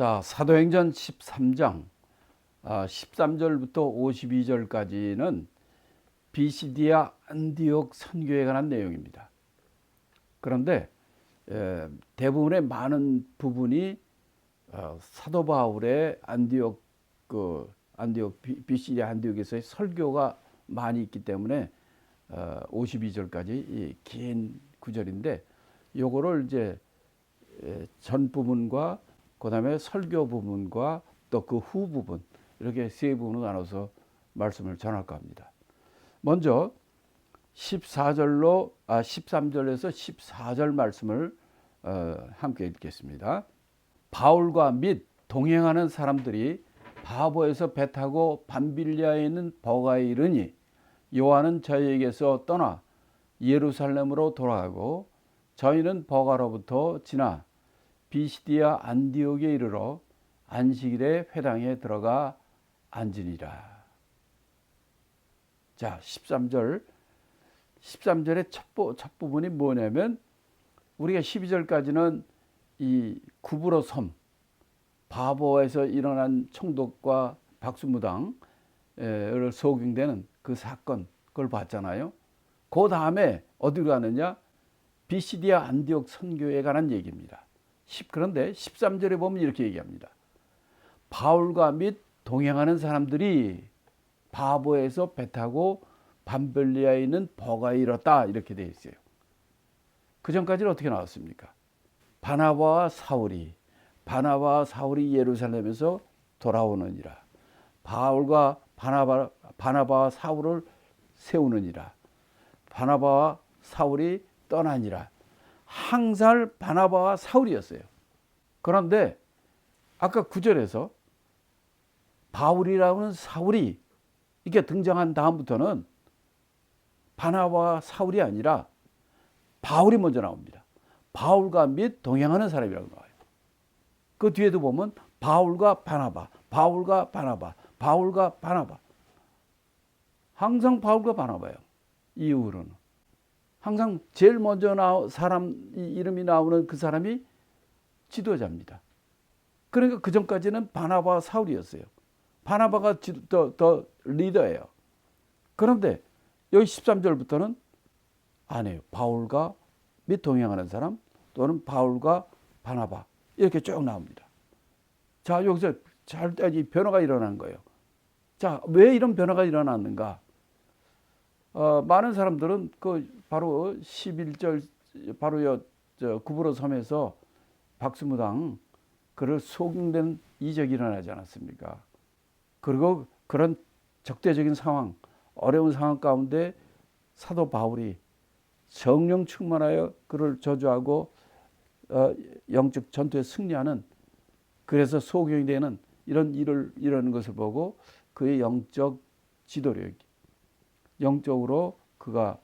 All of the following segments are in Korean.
자, 사도행전 13장 13절부터 52절까지는 비시디아 안디옥 선교에 관한 내용입니다. 그런데 대부분의 많은 부분이 사도 바울의 비시디아 안디옥에서의 설교가 많이 있기 때문에 52절까지 긴 구절인데, 요거를 이제 전 부분과 그다음에 설교 부분과 또 그 후 부분, 이렇게 세 부분으로 나눠서 말씀을 전할까 합니다. 먼저 13절에서 14절 말씀을 함께 읽겠습니다. 바울과 및 동행하는 사람들이 바보에서 배 타고 밤빌리아에 있는 버가에 이르니, 요한은 저희에게서 떠나 예루살렘으로 돌아가고 저희는 버가로부터 지나 비시디아 안디옥에 이르러 안식일에 회당에 들어가 앉으니라. 자, 13절의 첫 부분이 뭐냐면, 우리가 12절까지는 이 구브로 섬, 바보에서 일어난 총독과 박수무당을 소경되는 그 사건, 그걸 봤잖아요. 그 다음에 어디로 가느냐? 비시디아 안디옥 선교에 관한 얘기입니다. 그런데 13절에 보면 이렇게 얘기합니다. 바울과 및 동행하는 사람들이 바보에서 배 타고 밤벨리아에 있는 버가에 이르렀다, 이렇게 되어 있어요. 그 전까지는 어떻게 나왔습니까? 바나바와 사울이 예루살렘에서 돌아오느니라. 바울과 바나바와 사울을 세우느니라. 바나바와 사울이 떠나니라. 항상 바나바와 사울이었어요. 그런데 아까 9절에서 바울이라는 사울이 이렇게 등장한 다음부터는 바나바와 사울이 아니라 바울이 먼저 나옵니다. 바울과 및 동행하는 사람이라고 나와요. 그 뒤에도 보면 바울과 바나바, 항상 바울과 바나바예요. 이후로는 항상 제일 먼저 사람 이름이 나오는 그 사람이 지도자입니다. 그러니까 그 전까지는 바나바와 사울이었어요. 바나바가 더 리더예요. 그런데 여기 13절부터는 아니에요. 바울과 및 동행하는 사람, 또는 바울과 바나바, 이렇게 쭉 나옵니다. 자, 여기서 이 변화가 일어난 거예요. 자, 왜 이런 변화가 일어났는가? 많은 사람들은 바로 11절, 바로 구브로 섬에서 박수무당 그를 소경된 이적이 일어나지 않았습니까? 그리고 그런 적대적인 상황, 어려운 상황 가운데 사도 바울이 성령 충만하여 그를 저주하고 영적 전투에 승리하는, 그래서 소경이 되는 이런 일을 이루는 것을 보고 그의 영적 지도력이, 영적으로 그가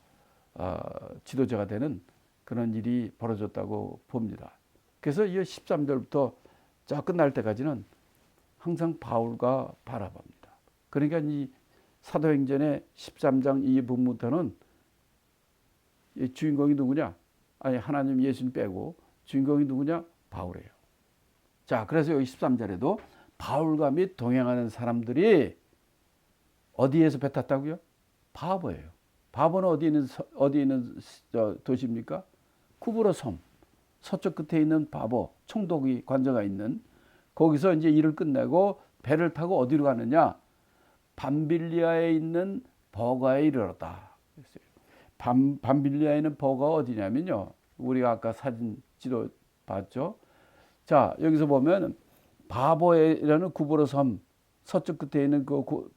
지도자가 되는 그런 일이 벌어졌다고 봅니다. 그래서 이 13절부터 쫙 끝날 때까지는 항상 바울과 바나바입니다. 그러니까 이 사도행전의 13장 이 부분부터는 이 주인공이 누구냐? 아니, 하나님 예수님 빼고 주인공이 누구냐? 바울이에요. 자, 그래서 여기 13절에도 바울과 및 동행하는 사람들이 어디에서 배 탔다고요? 바보예요. 바보는 어디 있는 도시입니까? 쿠브로 섬, 서쪽 끝에 있는 바보, 총독이 관저가 있는, 거기서 이제 일을 끝내고 배를 타고 어디로 가느냐? 밤빌리아에 있는 버가에 이르렀다. 밤빌리아에 있는 버가가 어디냐면요, 우리가 아까 사진 지도 봤죠. 자, 여기서 보면 바보에라는 구브로 섬 서쪽 끝에 있는 그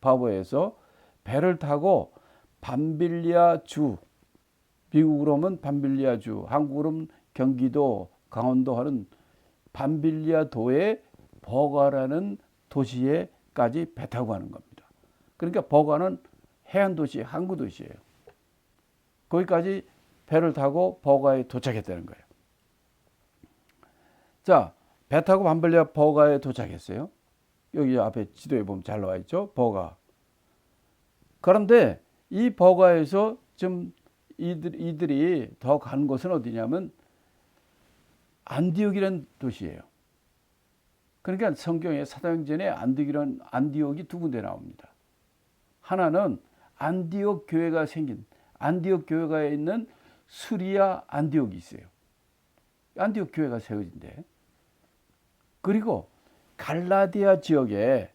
바보에서 배를 타고 밤빌리아 주, 미국으로 오면 밤빌리아 주, 한국으로 오면 경기도, 강원도 하는 밤빌리아 도의 버가라는 도시에까지 배 타고 가는 겁니다. 그러니까 버가는 해안 도시, 항구 도시예요. 거기까지 배를 타고 버가에 도착했다는 거예요. 자, 배 타고 밤빌리아 버가에 도착했어요. 여기 앞에 지도에 보면 잘 나와 있죠, 버가. 그런데 이 버가에서 좀 이들이 더 간 곳은 어디냐면 안디옥이라는 도시예요. 그러니까 성경에 사도행전에 안디옥이 두 군데 나옵니다. 하나는 안디옥 교회가 생긴 안디옥 교회가 있는 수리아 안디옥이 있어요. 안디옥 교회가 세워진대. 그리고 갈라디아 지역에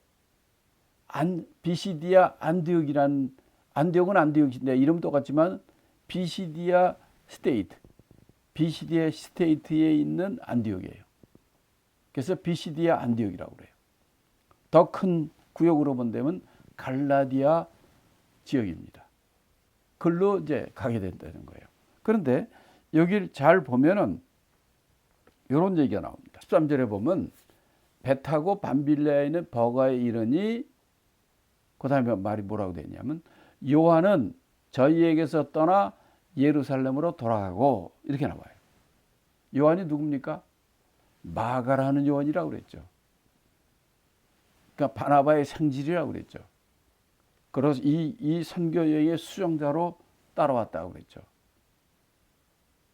비시디아 안디옥이란 안디옥은 안디옥인데 이름 똑같지만 비시디아 스테이트에 있는 안디옥이에요. 그래서 비시디아 안디옥이라고 그래요. 더 큰 구역으로 본다면 갈라디아 지역입니다. 글로 이제 가게 된다는 거예요. 그런데 여기를 잘 보면은 이런 얘기가 나옵니다. 13절에 보면 배 타고 밤빌리아에 있는 버가에 이르니 그 다음에 말이 뭐라고 되냐면 요한은 저희에게서 떠나 예루살렘으로 돌아가고 이렇게 나와요. 요한이 누굽니까? 마가라는 요한이라고 그랬죠. 그러니까 바나바의 생질이라고 그랬죠. 그래서 이 선교 여행의 수종자로 따라왔다고 그랬죠.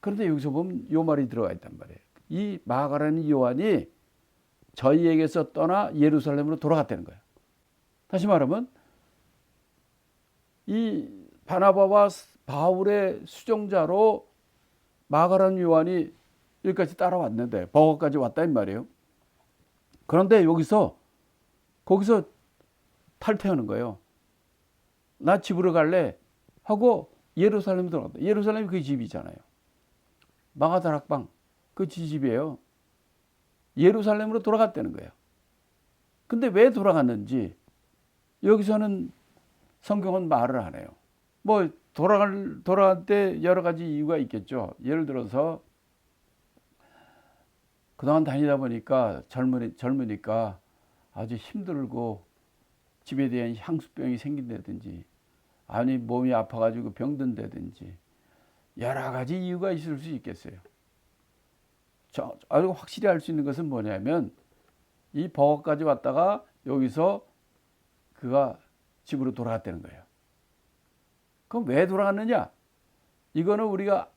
그런데 여기서 보면 요 말이 들어가 있단 말이에요. 이 마가라는 요한이 저희에게서 떠나 예루살렘으로 돌아갔다는 거예요. 다시 말하면 이 바나바와 바울의 수종자로 마가라는 요한이 여기까지 따라왔는데 버거까지 왔다 이 말이에요. 그런데 거기서 탈퇴하는 거예요. 나 집으로 갈래 하고 예루살렘에 들어갔다. 예루살렘이 그 집이잖아요. 마가다락방 그 집이에요. 예루살렘으로 돌아갔다는 거예요. 근데 왜 돌아갔는지 여기서는 성경은 말을 안 해요. 뭐 돌아갈 때 여러 가지 이유가 있겠죠. 예를 들어서 그동안 다니다 보니까 젊으니까 아주 힘들고 집에 대한 향수병이 생긴다든지 아니 몸이 아파가지고 병든다든지 여러 가지 이유가 있을 수 있겠어요. 아주 확실히 알 수 있는 것은 뭐냐면 이 버거까지 왔다가 여기서 그가 집으로 돌아갔다는 거예요. 그럼 왜 돌아갔느냐? 이거는 우리가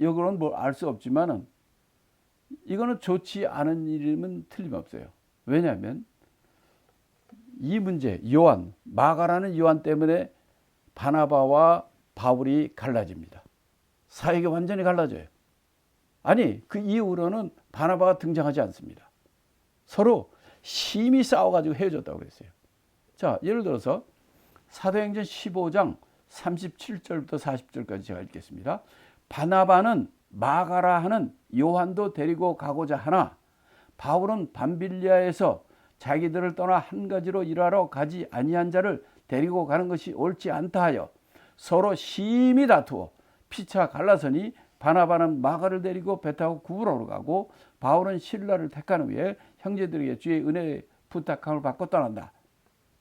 여기로는 뭐 알 수 없지만은 이거는 좋지 않은 일임은 틀림없어요. 왜냐하면 이 문제, 마가라는 요한 때문에 바나바와 바울이 갈라집니다. 사역이 완전히 갈라져요. 아니, 그 이후로는 바나바가 등장하지 않습니다. 서로 심히 싸워가지고 헤어졌다고 그랬어요. 자, 예를 들어서 사도행전 15장 37절부터 40절까지 제가 읽겠습니다. 바나바는 마가라 하는 요한도 데리고 가고자 하나 바울은 밤빌리아에서 자기들을 떠나 한 가지로 일하러 가지 아니한 자를 데리고 가는 것이 옳지 않다 하여 서로 심히 다투어 피차 갈라서니 바나바는 마가를 데리고 배 타고 구브로로 가고 바울은 실라를 택한 후에 형제들에게 주의 은혜 부탁함을 받고 떠난다.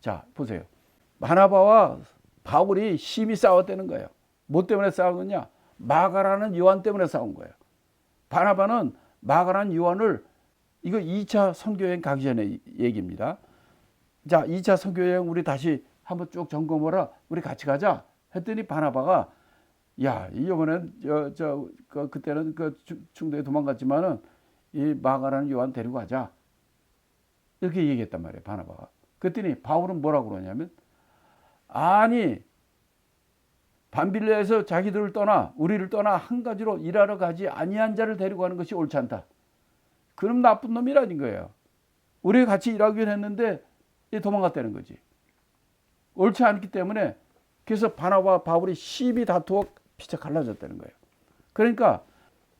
자, 보세요. 바나바와 바울이 심히 싸웠다는 거예요. 뭐 때문에 싸우느냐? 마가라는 요한 때문에 싸운 거예요. 바나바는 마가라는 요한을 이거 2차 선교여행 가기 전에 얘기입니다. 자, 2차 선교여행 우리 다시 한번 쭉 점검하라. 우리 같이 가자. 했더니 바나바가 야, 이번엔 그때는 중도에 도망갔지만은 이 마가라는 요한 데리고 가자. 이렇게 얘기했단 말이에요, 바나바가. 그랬더니 바울은 뭐라고 그러냐면 아니 밤빌리아에서 자기들을 떠나 우리를 떠나 한 가지로 일하러 가지 아니한 자를 데리고 가는 것이 옳지 않다. 그럼 나쁜 놈이라는 거예요. 우리 같이 일하기로 했는데 도망갔다는 거지. 옳지 않기 때문에 그래서 바나바와 바울이 심히 다투어 피차 갈라졌다는 거예요. 그러니까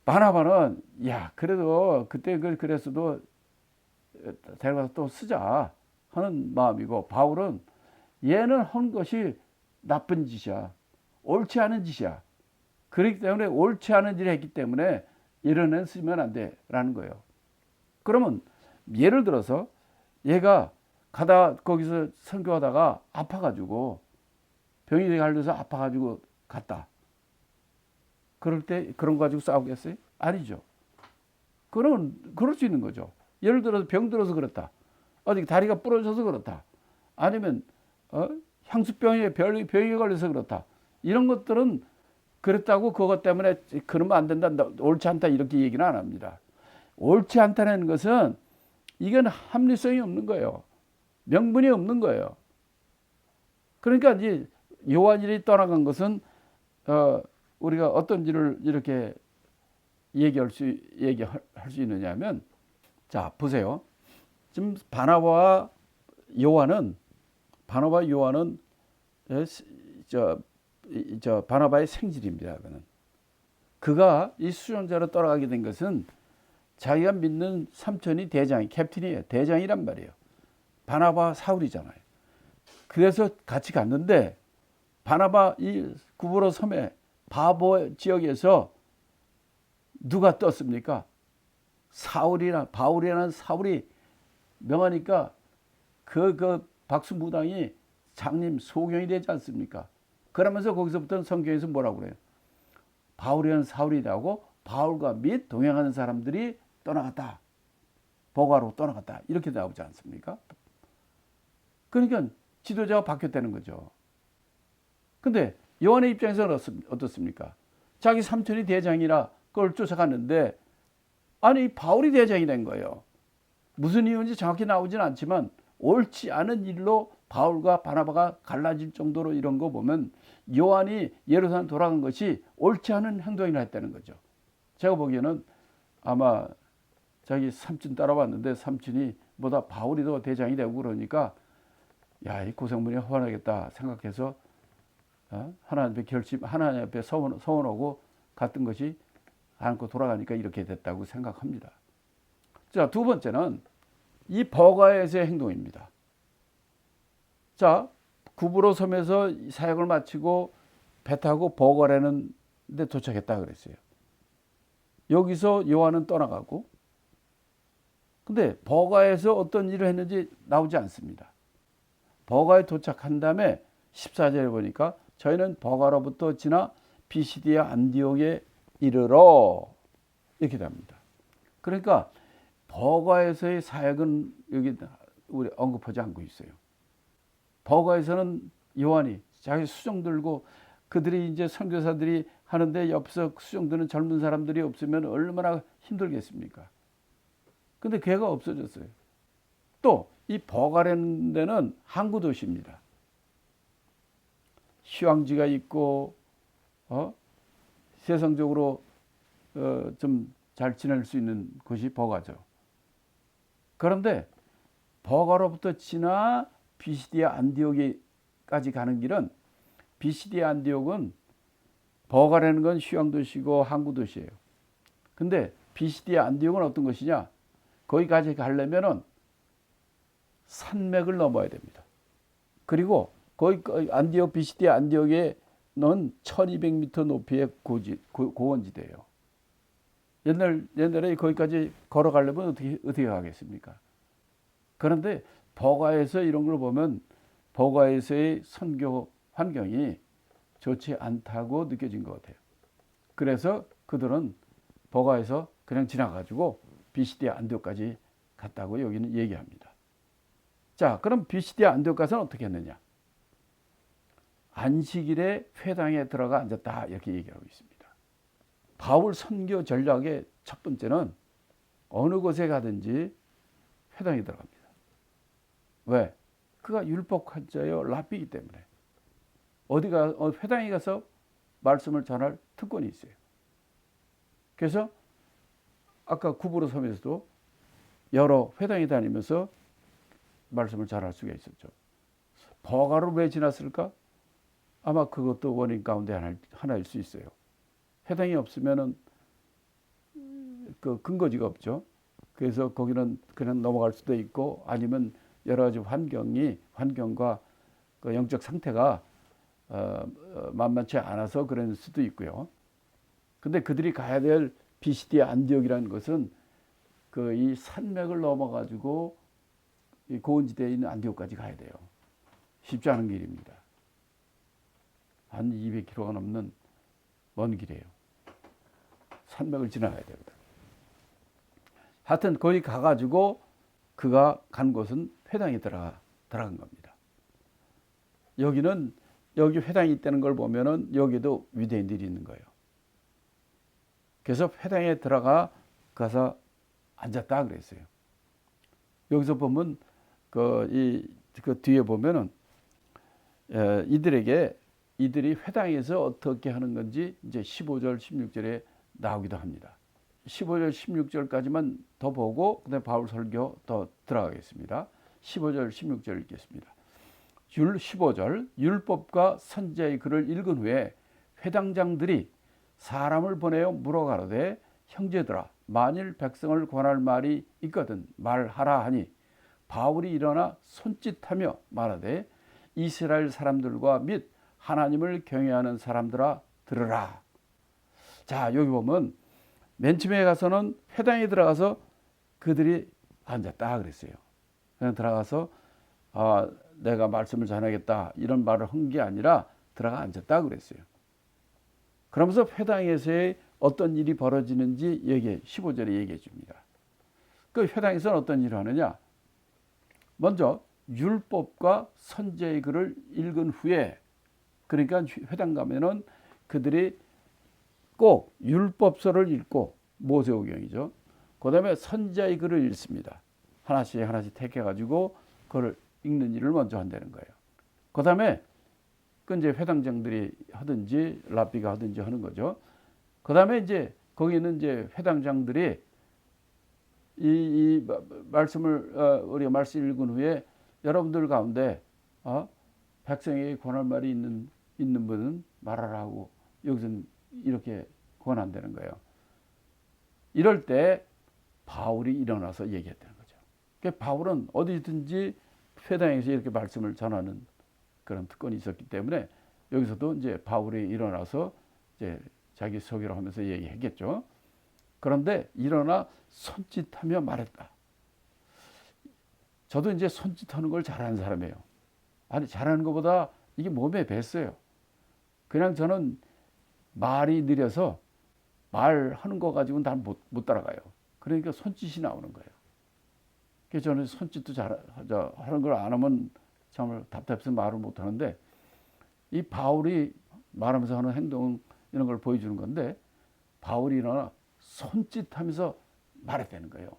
바나바는 야 그래도 그때 그랬어도 데려가서 또 쓰자 하는 마음이고 바울은 얘는 한 것이 나쁜 짓이야. 옳지 않은 짓이야. 그렇기 때문에 옳지 않은 일을 했기 때문에 이런 애는 쓰면 안 돼라는 거예요. 그러면 예를 들어서 얘가 거기서 선교하다가 아파가지고 병이 걸려서 아파가지고 갔다. 그럴 때 그런 거 가지고 싸우겠어요? 아니죠. 그럴 수 있는 거죠. 예를 들어서 병 들어서 그렇다. 어디 다리가 부러져서 그렇다. 아니면 향수병에 병이 걸려서 그렇다. 이런 것들은 그랬다고 그것 때문에 그러면 안 된다. 옳지 않다 이렇게 얘기는 안 합니다. 옳지 않다는 것은 이건 합리성이 없는 거예요. 명분이 없는 거예요. 그러니까 이제 요한일이 떠나간 것은 우리가 어떤지를 이렇게 얘기할 수 있느냐면, 자 보세요. 지금 바나바와 요한은 바나바의 생질입니다. 그가 이 수종자로 떠나가게 된 것은 자기가 믿는 삼촌이 캡틴이에요. 대장이란 말이에요. 바나바 사울이잖아요. 그래서 같이 갔는데 바나바 이 구브로 섬에 바보 지역에서 누가 떴습니까? 바울이라는 사울이 명하니까 그 박수무당이 장님 소경이 되지 않습니까? 그러면서 거기서부터는 성경에서 뭐라고 그래요? 바울이라는 사울이라고 바울과 및 동행하는 사람들이 떠나갔다. 보가로 떠나갔다. 이렇게 나오지 않습니까? 그러니까 지도자가 바뀌었다는 거죠. 근데 요한의 입장에서는 어떻습니까? 자기 삼촌이 대장이라 그걸 쫓아갔는데 아니 바울이 대장이 된 거예요. 무슨 이유인지 정확히 나오지는 않지만 옳지 않은 일로 바울과 바나바가 갈라질 정도로 이런 거 보면 요한이 예루살렘 돌아간 것이 옳지 않은 행동이라 했다는 거죠. 제가 보기에는 아마 자기 삼촌 따라왔는데 삼촌이 뭐다 바울이 더 대장이 되고 그러니까 야, 이 고생문이 허한하겠다 생각해서 하나님 앞에 서원하고 갔던 것이 않고 돌아가니까 이렇게 됐다고 생각합니다. 자, 두 번째는 이 버가에서의 행동입니다. 자, 구브로 섬에서 사역을 마치고 배 타고 버가라는 데 도착했다 그랬어요. 여기서 요한은 떠나가고, 근데 버가에서 어떤 일을 했는지 나오지 않습니다. 버가에 도착한 다음에 14절에 보니까 저희는 버가로부터 지나 비시디아 안디옥에 이르러 이렇게 됩니다. 그러니까 버가에서의 사역은 여기 우리 언급하지 않고 있어요. 버가에서는 요한이 자기 수종 들고 그들이 이제 선교사들이 하는데 옆에서 수종 드는 젊은 사람들이 없으면 얼마나 힘들겠습니까? 근데 걔가 없어졌어요. 또 이 버가라는 데는 항구 도시입니다. 휴양지가 있고 세상적으로 좀 잘 지낼 수 있는 곳이 버가죠. 그런데 버가로부터 지나 비시디아 안디옥까지 가는 길은, 비시디아 안디옥은 버가라는 건 휴양도시고 항구도시예요. 근데 비시디아 안디옥은 어떤 것이냐? 거기까지 가려면은 산맥을 넘어야 됩니다. 그리고 거기 비시디아 안디옥에는 1200m 높이의 고원지대예요. 옛날에 거기까지 걸어가려면 어떻게 가겠습니까? 그런데 버가에서 이런 걸 보면 버가에서의 선교 환경이 좋지 않다고 느껴진 것 같아요. 그래서 그들은 버가에서 그냥 지나가지고 비시디아 안디옥까지 갔다고 여기는 얘기합니다. 자, 그럼 비시디아 안디옥 가서는 어떻게 했느냐? 안식일에 회당에 들어가 앉았다 이렇게 얘기하고 있습니다. 바울 선교 전략의 첫 번째는 어느 곳에 가든지 회당에 들어갑니다. 왜? 그가 율법학자여 랍비이기 때문에 회당에 가서 말씀을 전할 특권이 있어요. 그래서 아까 구브로 섬에서도 여러 회당에 다니면서 말씀을 전할 수가 있었죠. 버가로 왜 지났을까? 아마 그것도 원인 가운데 하나일 수 있어요. 회당이 없으면은 그 근거지가 없죠. 그래서 거기는 그냥 넘어갈 수도 있고 아니면 여러 가지 환경과 그 영적 상태가 만만치 않아서 그럴 수도 있고요. 근데 그들이 가야 될 비시디아 안디옥이라는 것은 그 이 산맥을 넘어가지고 이 고원지대에 있는 안디옥까지 가야 돼요. 쉽지 않은 길입니다. 한 200km가 넘는 먼 길이에요. 산맥을 지나가야 되거든. 하여튼 거기 가가지고 그가 간 곳은 회당에 들어간 겁니다. 여기 회당이 있다는 걸 보면은 여기도 유대인들이 있는 거예요. 그래서 회당에 가서 앉았다 그랬어요. 여기서 보면 그 뒤에 보면은 이들이 회당에서 어떻게 하는 건지 이제 15절, 16절에 나오기도 합니다. 15절, 16절까지만 더 보고 그다음에 바울 설교 더 들어가겠습니다. 15절, 16절 읽겠습니다. 15절 율법과 선지자의 글을 읽은 후에 회당장들이 사람을 보내어 물어가로되 형제들아 만일 백성을 권할 말이 있거든 말하라 하니 바울이 일어나 손짓하며 말하되 이스라엘 사람들과 및 하나님을 경외하는 사람들아 들으라. 자, 여기 보면 맨 처음에 가서는 회당에 들어가서 그들이 앉았다 그랬어요. 그냥 들어가서 내가 말씀을 전하겠다 이런 말을 한 게 아니라 들어가 앉았다 그랬어요. 그러면서 회당에서의 어떤 일이 벌어지는지 15절에 얘기해 줍니다. 그 회당에서는 어떤 일을 하느냐? 먼저 율법과 선지자의 글을 읽은 후에, 그러니까 회당 가면은 그들이 꼭 율법서를 읽고 모세오경이죠. 그 다음에 선지자의 글을 읽습니다. 하나씩 택해가지고 그걸 읽는 일을 먼저 한다는 거예요. 그 다음에 그 이제 회당장들이 하든지 랍비가 하든지 하는 거죠. 그 다음에 이제 거기는 이제 회당장들이 이 말씀을 우리가 말씀 읽은 후에 여러분들 가운데 백성에게 권할 말이 있는 분은 말하라 하고 여기서는 이렇게 권한다는 거예요. 이럴 때 바울이 일어나서 얘기했다는 거죠. 그러니까 바울은 어디든지 회당에서 이렇게 말씀을 전하는 그런 특권이 있었기 때문에 여기서도 이제 바울이 일어나서 이제 자기 소개를 하면서 얘기했겠죠. 그런데 일어나 손짓하며 말했다. 저도 이제 손짓하는 걸 잘하는 사람이에요. 아니 잘하는 것보다 이게 몸에 뱄어요. 그냥 저는 말이 느려서 말하는 거 가지고는 다 못 따라가요. 그러니까 손짓이 나오는 거예요. 그래서 저는 손짓도 하는 걸 안 하면 정말 답답해서 말을 못 하는데 이 바울이 말하면서 하는 행동 이런 걸 보여주는 건데 바울이 일어나 손짓하면서 말했다는 거예요.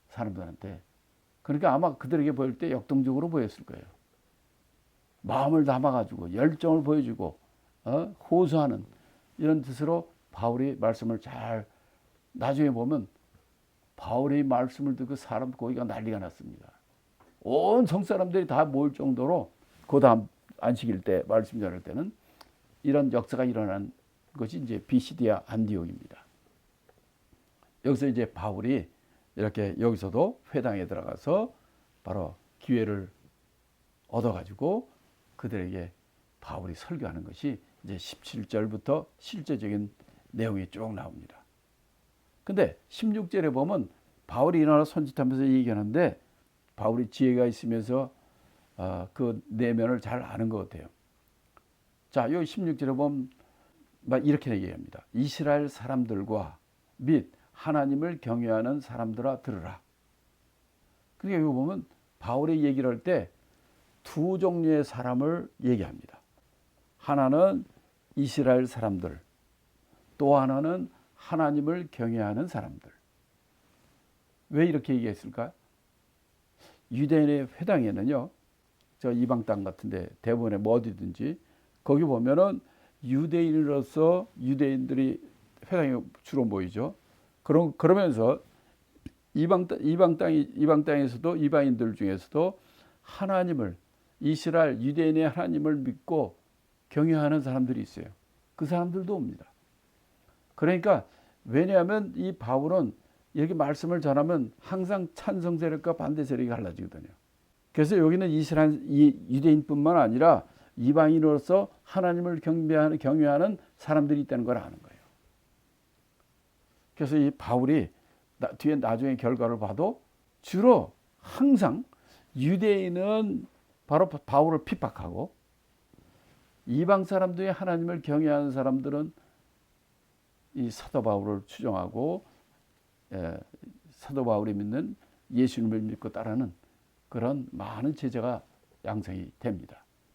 사람들한테. 그러니까 아마 그들에게 보일 때 역동적으로 보였을 거예요. 마음을 담아가지고 열정을 보여주고 호소하는 이런 뜻으로 바울이 말씀을 잘 나중에 보면 바울의 말씀을 듣고 사람 거기가 난리가 났습니다. 온 성사람들이 다 모일 정도로 그 다음 안식일 때 말씀 전할 때는 이런 역사가 일어난 것이 이제 비시디아 안디옥입니다. 여기서 이제 바울이 이렇게 여기서도 회당에 들어가서 바로 기회를 얻어가지고 그들에게 바울이 설교하는 것이 이제 17절부터 실제적인 내용이 쭉 나옵니다. 근데 16절에 보면 바울이 일어나 손짓하면서 얘기하는데 바울이 지혜가 있으면서 그 내면을 잘 아는 것 같아요. 자, 여기 16절에 보면 이렇게 얘기합니다. 이스라엘 사람들과 및 하나님을 경외하는 사람들아 들으라. 그러니까 여기 보면 바울이 얘기를 할 때 두 종류의 사람을 얘기합니다. 하나는 이스라엘 사람들, 또 하나는 하나님을 경외하는 사람들. 왜 이렇게 얘기했을까? 유대인의 회당에는요, 저 이방 땅 같은데 대부분의 뭐 어디든지 거기 보면은 유대인으로서 유대인들이 회당에 주로 모이죠. 그러면서 이방 땅에서도 이방인들 중에서도 하나님을 이스라엘 유대인의 하나님을 믿고 경외하는 사람들이 있어요. 그 사람들도 옵니다. 그러니까 왜냐하면 이 바울은 이렇게 말씀을 전하면 항상 찬성 세력과 반대 세력이 갈라지거든요. 그래서 여기는 이스라엘 유대인뿐만 아니라 이방인으로서 하나님을 경외하는 사람들이 있다는 걸 아는 거예요. 그래서 이 바울이 뒤에 나중에 결과를 봐도 주로 항상 유대인은 바로 바울을 핍박하고 이방 사람들이 하나님을 경외하는 사람들은 이 사도 바울을 추종하고 사도 바울이 믿는 예수님을 믿고 따르는 그런 많은 제자가 양성이 됩니다.